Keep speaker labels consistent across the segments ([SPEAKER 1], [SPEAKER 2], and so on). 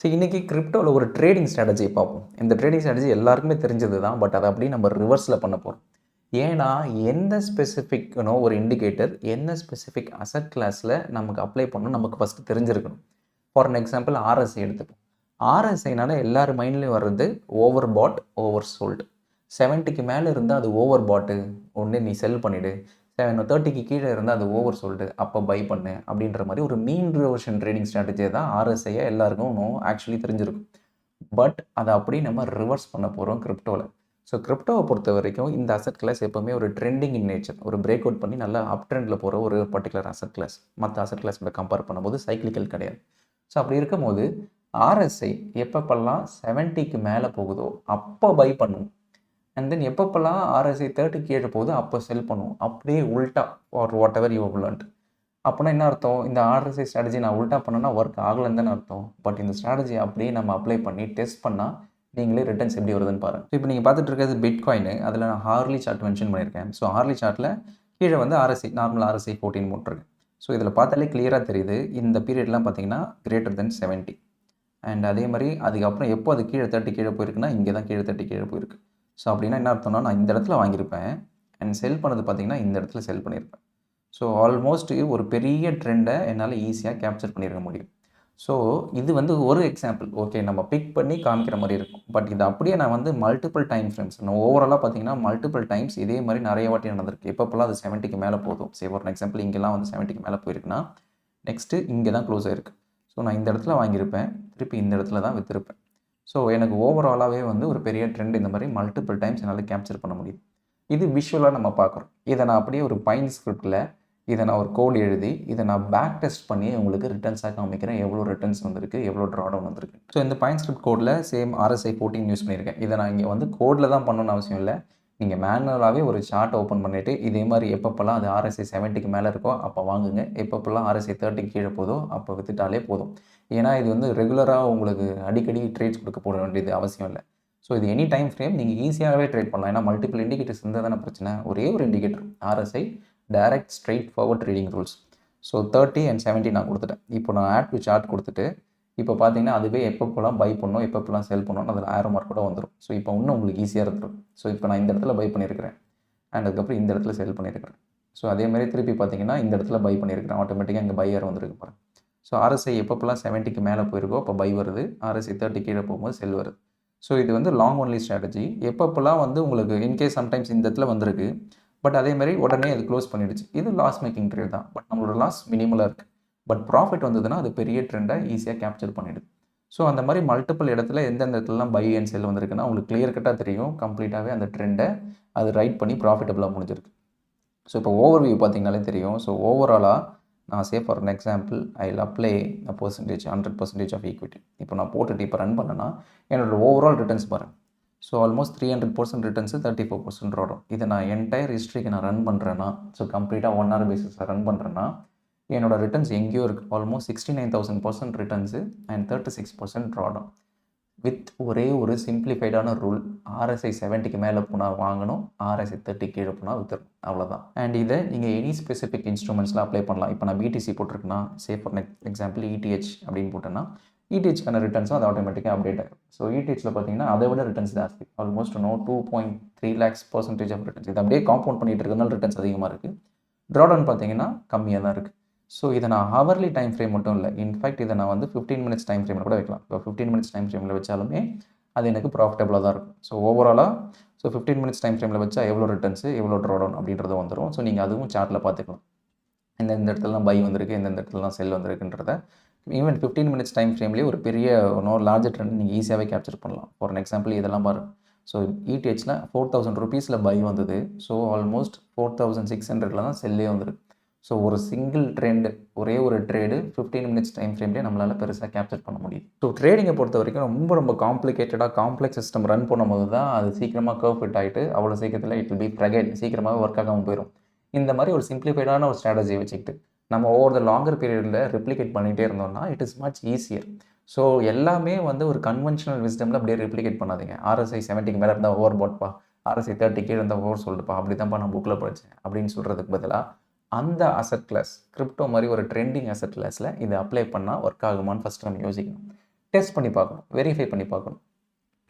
[SPEAKER 1] So இன்றைக்கி கிரிப்டோவில் ஒரு trading strategy பார்ப்போம். இந்த ட்ரேடிங் ஸ்ட்ராட்டஜி எல்லாருக்குமே தெரிஞ்சது தான். பட் அதை அப்படியே நம்ம ரிவர்ஸில் பண்ண போகிறோம். ஏன்னா எந்த ஸ்பெசிஃபிக் ஒரு இண்டிகேட்டர் என்ன ஸ்பெசிஃபிக் அசட் கிளாஸில் நமக்கு அப்ளை பண்ணணும் நமக்கு ஃபஸ்ட்டு தெரிஞ்சிருக்கணும். ஃபார் அன் எக்ஸாம்பிள் ஆர்எஸ்ஐ எடுத்துப்போம். ஆர்எஸ்ஐனால எல்லார் மைண்ட்லேயும் வர்றது ஓவர் பாட் ஓவர் சோல்டு. 70க்கு மேலே இருந்தால் அது ஓவர் பாட்டு, ஒன்று நீ செல் பண்ணிவிடு. 30க்கு கீழே இருந்தால் அது ஓவர் சோல்டு, அப்போ பை பண்ணு அப்படின்ற மாதிரி ஒரு மீன் ரிவர்ஷன் ட்ரேடிங் ஸ்ட்ராட்டஜியை தான் ஆர்எஸ்ஐயை எல்லாருக்கும் ஆக்சுவலி தெரிஞ்சிருக்கும். பட் அதை அப்படியே நம்ம ரிவர்ஸ் பண்ண போகிறோம் கிரிப்டோவில். ஸோ கிரிப்டோவை பொறுத்த வரைக்கும் இந்த அசட் கிளாஸ் எப்போவுமே ஒரு ட்ரெண்டிங் இன் நேச்சர், ஒரு பிரேக் அவுட் பண்ணி நல்லா அப் ட்ரெண்டில் போகிற ஒரு பர்டிகுலர் அசட் கிளாஸ். மற்ற அசட் கிளாஸோட கம்பேர் பண்ணும்போது சைக்கிளிக்கல் கிடையாது. ஸோ அப்படி இருக்கும்போது ஆர்எஸ்ஐ எப்பப்பெல்லாம் 70க்கு மேலே போகுதோ அப்போ பை பண்ணும். அண்ட் தென் எப்பப்பெல்லாம் ஆர்எஸ்ஐ 30 கீழே போகுது அப்போ செல் பண்ணுவோம். அப்படியே உல்ட்டா or whatever you learned. அப்படின்னா என்ன அர்த்தம்? இந்த ஆர்எஸ்ஐ ஸ்ட்ராட்டஜி நான் உல்ட்டா பண்ணேன்னா ஒர்க் ஆகலைன்னு தானே அர்த்தம். பட் இந்த ஸ்ட்ராட்டஜி அப்படியே நம்ம அப்ளை பண்ணி டெஸ்ட் பண்ணால் நீங்களே ரிட்டர்ன்ஸ் எப்படி வருதுன்னு பாருங்கள். இப்போ நீங்கள் பார்த்துட்டு இருக்கிறது பிட்காயின். அதில் நான் ஹார்லி சார்ட் மென்ஷன் பண்ணியிருக்கேன். ஸோ ஹார்லி சார்ட்டில் கீழே வந்து ஆர்எஸ்ஐ நார்மல் ஆர்எஸ்ஐ 14 போட்டிருக்கு. ஸோ இதில் பார்த்தாலே கிளியராக தெரியுது. இந்த பீரியட்லாம் பார்த்தீங்கன்னா கிரேட்டர் தென் 70. அண்ட் அதே மாதிரி அதுக்கப்புறம் எப்போ அது கீழே 30 கீழே போயிருக்குன்னா இங்கே தான் கீழே 30 கீழே போயிருக்கு. ஸோ அப்படின்னா என்ன அர்த்தம்னா நான் இந்த இடத்துல வாங்கியிருப்பேன் அண்ட் செல் பண்ணது பார்த்திங்கன்னா இந்த இடத்துல செல் பண்ணியிருப்பேன். ஸோ ஆல்மோஸ்ட் ஒரு பெரிய ட்ரெண்டை என்னால் ஈஸியாக கேப்சர் பண்ணியிருக்க முடியும். ஸோ இது வந்து ஒரு எக்ஸாம்பிள். ஓகே, நம்ம பிக் பண்ணி காமிக்கிற மாதிரி இருக்கும். பட் இது அப்படியே நான் வந்து மல்டிபிள் டைம் ஃப்ரேம்ஸ் நான் ஓவராலாக பார்த்தீங்கன்னா மல்டிபிள் டைம்ஸ் இதே மாதிரி நிறைய வாட்டி நடந்திருக்கு. எப்பப்போலாம் அது 70க்கு மேலே போதும். சரி, ஒரு எக்ஸாம்பிள் இங்கெல்லாம் வந்து 70க்கு மேலே போயிருக்குன்னா நெக்ஸ்ட்டு இங்கே தான் க்ளோஸ் ஆகிருக்கு. ஸோ நான் இந்த இடத்துல வாங்கியிருப்பேன், திருப்பி இந்த இடத்துல தான் விற்றுருப்பேன். ஸோ எனக்கு ஓவராலாகவே வந்து ஒரு பெரிய ட்ரெண்ட் இந்த மாதிரி மல்டிபிள் டைம்ஸ் என்னால் கேப்சர் பண்ண முடியும். இது விஷுவலாக நம்ம பார்க்குறோம். இதை நான் அப்படியே ஒரு பைன் ஸ்கிரிப்டில் இதை நான் ஒரு கோட் எழுதி இதை நான் பேக் டெஸ்ட் பண்ணி உங்களுக்கு ரிட்டர்ன்ஸாக காமிக்கிறேன். எவ்வளோ ரிட்டர்ன்ஸ் வந்திருக்கு, எவ்வளோ ட்ராடவுன் வந்திருக்கு. ஸோ இந்த பைன் ஸ்கிரிப்ட் கோடில் சேம் ஆர்எஸ்ஐ 14 யூஸ் பண்ணியிருக்கேன். இதை நான் இங்கே வந்து கோடில் தான் பண்ணணும்னு அவசியம் இல்லை. நீங்கள் மேனுவலாகவே ஒரு சார்ட் ஓப்பன் பண்ணிவிட்டு இதே மாதிரி எப்பப்போல்லாம் அது ஆர்எஸ்ஐ 70க்கு மேலே இருக்கோ அப்போ வாங்குங்க. எப்பப்போல்லாம் ஆர்எஸ்ஐ 30க்கு கீழே போதோ அப்போ விற்றுட்டாலே போதும். ஏன்னா இது வந்து ரெகுலராக உங்களுக்கு அடிக்கடி ட்ரேட்ஸ் கொடுக்க போட வேண்டியது அவசியம் இல்லை. ஸோ இது எனி டைம் ஃப்ரேம் நீங்கள் ஈஸியாகவே ட்ரேட் பண்ணலாம். ஏன்னா மல்டிபிள் இண்டிகேட்டர்ஸ் இருந்தால் தானே பிரச்சனை. ஒரே ஒரு indicator RSI direct straight forward trading rules. So 30 and 70 நான் கொடுத்துட்டேன். இப்போ நான் ஆட் டு சார்ட் கொடுத்துட்டு இப்போ பார்த்தீங்கன்னா அதுவே எப்பப்போலாம் பை பண்ணணும் எப்பப்போலாம் செல் பண்ணணும் அதில் ஆரோ மார்க் கூட வந்துடும். ஸோ இப்போ இன்னும் உங்களுக்கு ஈஸியாக இருந்துடும். ஸோ இப்போ நான் இந்த இடத்துல பை பண்ணியிருக்கிறேன் அண்ட் அதுக்கப்புறம் இந்த இடத்துல செல் பண்ணியிருக்கிறேன். ஸோ அதேமாதிரி திருப்பி பார்த்தீங்கன்னா இந்த இடத்துல பை பண்ணியிருக்கிறேன். ஆட்டோமேட்டிக்காக இங்கே பையர் வந்துருக்கு பாருங்க. ஸோ ஆர்எஸ்ஐ எப்பப்போலாம் 70க்கு மேலே போயிருக்கோ அப்போ பை வருது, ஆர்எஸ்ஐ 30 கீழே போகும்போது செல் வருது. ஸோ இது வந்து லாங் ஒன்லி ஸ்ட்ராட்டஜி. எப்பப்போலாம் வந்து உங்களுக்கு இன்கேஸ் சம்டைம்ஸ் இந்த இடத்துல வந்திருக்கு பட் அதேமாதிரி உடனே அது க்ளோஸ் பண்ணிடுச்சு. இது லாஸ் மேக்கிங் ட்ரேட் தான். பட் நம்மளோட லாஸ் மினிமலாக இருக்குது. பட் ப்ராஃபிட் வந்ததுன்னா அது பெரிய ட்ரெண்டை ஈஸியாக கேப்சர் பண்ணிடுது. ஸோ அந்த மாதிரி மல்டிபிள் இடத்துல எந்தெந்த இடத்துலலாம் பை அண்ட் செல் வந்திருக்குன்னா உங்களுக்கு கிளியர் கட்டாக தெரியும். கம்ப்ளீட்டாகவே அந்த ட்ரெண்டை அது ரைட் பண்ணி ப்ராஃபிட்டபுளாக முடிஞ்சிருக்கு. ஸோ இப்போ ஓவர் வியூ பார்த்தீங்கனாலே தெரியும். ஸோ ஓவராலாக நான் say for an example I will apply a percentage 100% of equity. இப்போ நான் போட்டுட்டு இப்போ ரன் பண்ணேன்னா என்னோட ஓவரால் ரிட்டர்ன்ஸ் பாருங்கள். So almost 300% returns 34% drawdown. இதை நான் என்டையர் ஹிஸ்ட்ரிக்கு நான் ரன் பண்ணுறேன்னா, ஸோ கம்ப்ளீட்டாக 1 hour பேசிஸில் ரன் பண்ணுறேன்னா என்னோட ரிட்டர்ன்ஸ் எங்கேயோ இருக்குது. Almost 69,000% returns and 36% drawdown. With ஒரே ஒரு சிம்பிளிஃபைடான ரூல், ஆர்எஸ்ஐ 70க்கு மேலே போனால் வாங்கணும், ஆர்எஸ்ஐ 30 கீழே போனால் விற்றுரும். அவ்வளோதான். அண்ட் இதை நீங்கள் எனி ஸ்பெசிஃபிக் இன்ஸ்ட்ருமெண்ட்ஸில் அப்ளை பண்ணலாம். இப்போ நான் பிடிசி போட்டிருக்கேன்னா சே ஃபார் எக்ஸாம்பிள் இடிஹெச் அப்படின்னு போட்டேன்னா இடிஹெச்க்கான ரிட்டர்ன்ஸும் அது ஆட்டோமேட்டிக்காக அப்டேட் ஆகும். ஸோ இடிஹெச்சில் பார்த்தீங்கன்னா அதை விட ரிட்டர்ன்ஸ் ஜாஸ்தி. Almost 2.3 lakhs% of returns. இது அப்படியே காம்பவுண்ட் பண்ணிட்டு இருக்கிறதுனால ரிட்டர்ன்ஸ் அதிகமாக இருக்குது. ட்ராடவுன் பார்த்தீங்கன்னா கம்மியாக தான் இருக்குது. ஸோ இதை நான் ஹவர்லி டைம் ஃப்ரேம் மட்டும் இல்லை, இன்ஃபேக்ட் இதை நான் வந்து 15 minutes டைம் ஃப்ரேமில் கூட வைக்கலாம். இப்போ 15 minutes டைம் ஃப்ரேமில் வச்சாலுமே அது எனக்கு ப்ராஃபிட்டபுளாக தான் இருக்கும். ஸோ ஓவராலாக 15 minutes டைம் ஃப்ரேமில் வச்சா எவ்வளோ ரிட்டர்ன்ஸு எவ்வளோ ட்ராடவுன் அப்படின்றது வந்துடும். ஸோ நீங்கள் அதுவும் சார்ட்டில் பார்த்துக்கலாம். எந்தெந்த இடத்துலலாம் பை வந்திருக்கு, எந்தெந்த இடத்துலலாம் செல் வந்திருக்குன்றத ஈவன் 15 minutes டைம் ஃப்ரேம்லேயே ஒரு பெரிய லார்ஜர் ட்ரெண்ட் நீங்கள் ஈஸியாகவே கேப்சர் பண்ணலாம். ஃபார் அன் எக்ஸாம்பிள் இதெல்லாம் பாருங்கள். ஸோ இடிஹெச்சில் 4,000 rupeesல பை வந்தது. ஸோ ஆல்மோஸ்ட் 4,600 தான் செல்லே வந்துருக்கு. ஸோ ஒரு சிங்கிள் ட்ரெண்டு, ஒரே ஒரு ட்ரேடு 15 minutes டைம் ஃப்ரேம்லேயே நம்மளால் பெருசாக கேப்சர் பண்ண முடியும். ஸோ ட்ரேடிங்கை பொறுத்த வரைக்கும் ரொம்ப காம்ப்ளிகேட்டடாக காம்ப்ளெக்ஸ் சிஸ்டம் ரன் பண்ணும்போது தான் அது சீக்கிரமாக கர்வ் ஃபிட் ஆகிட்டு அவ்வளோ சீக்கிரத்தில் இட் வில் பி ஃப்ரகைல், சீக்கிரமாக ஒர்க் ஆகாமல் போயிடும். இந்த மாதிரி ஒரு சிம்பிளிஃபைடான ஒரு ஸ்ட்ராட்டஜியை வச்சுக்கிட்டு நம்ம ஓவர் த லாங்கர் பீரியடில் ரெப்ளிகேட் பண்ணிகிட்டே இருந்தோம்னா it is much easier. So எல்லாமே வந்து ஒரு கன்வென்ஷனல் விஸ்டமில் அப்படியே ரெப்ளிகேட் பண்ணாதீங்க. ஆர்எஸ்ஐ 70க்கு மேலே இருந்தால் ஓவர் பாட்பா, ஆர்எஸ்ஐ 30 கீழே இருந்தால் ஓவர் சொல்லுப்பா, அப்படி தான்ப்பா நான் புக்கில் படித்தேன் அப்படின்னு சொல்கிறதுக்கு பதிலாக அந்த அசட் கிளாஸ் கிரிப்டோ மாதிரி ஒரு ட்ரெண்டிங் அசட் கிளாஸில் இதை அப்ளை பண்ணால் ஒர்க் ஆகுமான்னு ஃபஸ்ட்டு நம்ம யோசிக்கணும். டெஸ்ட் பண்ணி பார்க்கணும், வெரிஃபை பண்ணி பார்க்கணும்.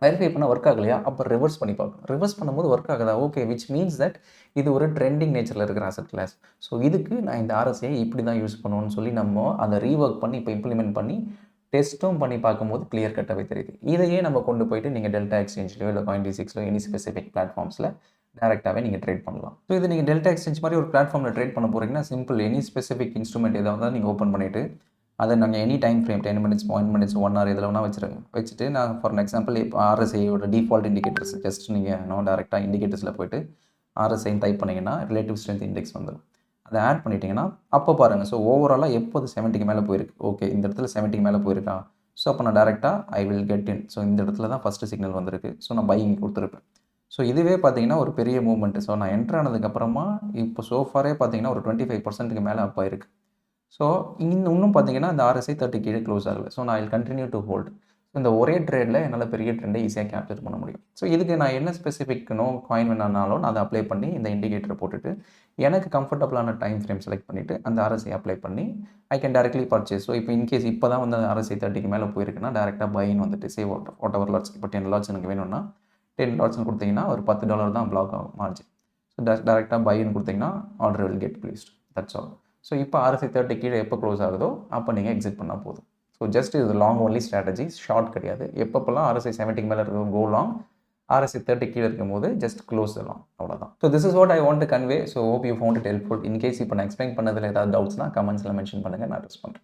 [SPEAKER 1] வெரிஃபை பண்ணால் ஒர்க் ஆகலையா, அப்போ ரிவர்ஸ் பண்ணி பார்க்கணும். ரிவர்ஸ் பண்ணும்போது ஒர்க் ஆகுதா, ஓகே, விச் மீன்ஸ் தட் இது ஒரு ட்ரெண்டிங் நேச்சரில் இருக்கிற அசெட் கிளாஸ். ஸோ இதுக்கு நான் இந்த ஆர்எஸ்ஐயை இப்படி தான் யூஸ் பண்ணுவோன்னு சொல்லி நம்ம அதை ரீவொர்க் பண்ணி இப்போ இம்ப்ளிமெண்ட் பண்ணி டெஸ்ட்டும் பண்ணி பார்க்கும்போது கிளியர் கட்டாகவே தெரியுது. இதையே நம்ம கொண்டு போயிட்டு நீங்கள் டெல்டா எக்ஸ்சேஞ்சிலோ இல்லை Coin-D6லோ எனி ஸ்பெசிஃபிக் பிளாட்ஃபார்ம்ஸில் டேரெக்டாகவே நீங்கள் ட்ரேட் பண்ணலாம். ஸோ இது நீங்கள் டெல்டா எக்ஸ்சேஞ்ச் மாதிரி ஒரு பிளாட்ஃபார்மில் ட்ரேட் பண்ண போகிறீங்கன்னா சிம்பிள், எனி ஸ்பெசிஃபிக் இன்ஸ்ட்ருமெண்ட் எதாவது நீங்கள் ஓப்பன் பண்ணிவிட்டு அதை நாங்கள் any time frame 10 minutes 1 minutes 1 hour இதில் வேணால் வச்சுருங்க. வச்சுட்டு நான் ஃபார் எக்ஸாம்பிள் இப்போ ஆர்எஸ்ஐயோட டிஃபால்ட் இண்டிகேட்டர்ஸ் ஜஸ்ட் நீங்கள் டேரெக்டாக இண்டிகேட்டர்ஸில் போய்ட்டு ஆர்எஸ்ஐன்னு டைப் பண்ணிங்கன்னா ரிலேட்டிவ் ஸ்ட்ரென்த் இண்டெக்ஸ் வந்துடும். அதை ஆட் பண்ணிட்டீங்கன்னா அப்போ பாருங்கள். ஸோ ஓவராலாக எப்போது 70க்கு மேலே போயிருக்கு, ஓகே இந்த இடத்துல 70க்கு மேலே போயிருக்கா, ஸோ அப்போ நான் டேரெக்டாக I will get in. So இந்த இடத்துல தான் ஃபஸ்ட்டு சிக்னல் வந்திருக்கு, ஸோ நான் பையிங் கொடுத்துருப்பேன். ஸோ இதுவே பார்த்தீங்கன்னா ஒரு பெரிய மூவ்மெண்ட்டு. ஸோ நான் என்ட்ரு ஆனதுக்கப்புறமா இப்போ சோஃபாரே பார்த்தீங்கன்னா ஒரு 25% மேலே அப் ஆயிருக்கு. ஸோ இன்னும் பார்த்தீங்கன்னா இந்த ஆர்எஸ்ஐ 30 கீழே க்ளோஸ் ஆகலை. ஸோ நான் I will continue to hold. So இந்த ஒரே ட்ரேடில் என்னால் பெரிய ட்ரெண்டை ஈஸியாக கேப்சர் பண்ண முடியும். ஸோ இதுக்கு நான் என்ன ஸ்பெசிஃபிக்னோ காயின் வேணாலும் நான் அதை அப்ளை பண்ணி இந்த இண்டிகேட்டரை போட்டுட்டு எனக்கு கம்ஃபர்டபுளான டைம் ஃப்ரேம் செலக்ட் பண்ணிவிட்டு அந்த ஆர்எஸ்ஐ அப்ளை பண்ணி I can directly purchase. So இப்போ இன்கேஸ் இப்போ தான் வந்து ஆர்எஸ்ஐ 30க்கு மேலே போயிருக்குன்னா டேரெக்டாக பைன்னு வந்துட்டு சேவ் வாட் எவர் லாட்ஸ். இப்போ 10 லாட்ஸ் எனக்கு வேணும்னா 10 லாட்ஸ்னு கொடுத்தீங்கன்னா ஒரு $10 தான் பிளாக் ஆகும் மார்ஜின். ஸோ டேரெக்டாக பைன்னு கொடுத்தீங்கன்னா order will get placed. That's all. So இப்போ ஆர்எஸ்ஐ 30 கீழே எப்போ க்ளோஸ் ஆகுதோ அப்போ நீங்கள் எக்ஸிட் பண்ணால் போதும். ஸோ ஜஸ்ட் இது லாங் ஒன்லி ஸ்ட்ராட்டஜி, ஷார்ட் கிடையாது. எப்பப்பெல்லாம் ஆர்எஸ்ஐ 70க்கு மேலே இருக்கும் கோ லாங், ஆர்எஸ்ஐ 30 கீழே இருக்கும்போது ஜஸ்ட் க்ளோஸ் லாங், அவ்வளோதான். So this is what I want to convey. So hope you found it helpful. In case இப்போ நான் எக்ஸ்பிளைன் பண்ணதில் ஏதாவது டவுட்ஸ்னால் கமெண்ட்ஸில் மென்ஷன் பண்ணுங்கள், நான் அட்ரஸ் பண்ணுறேன்.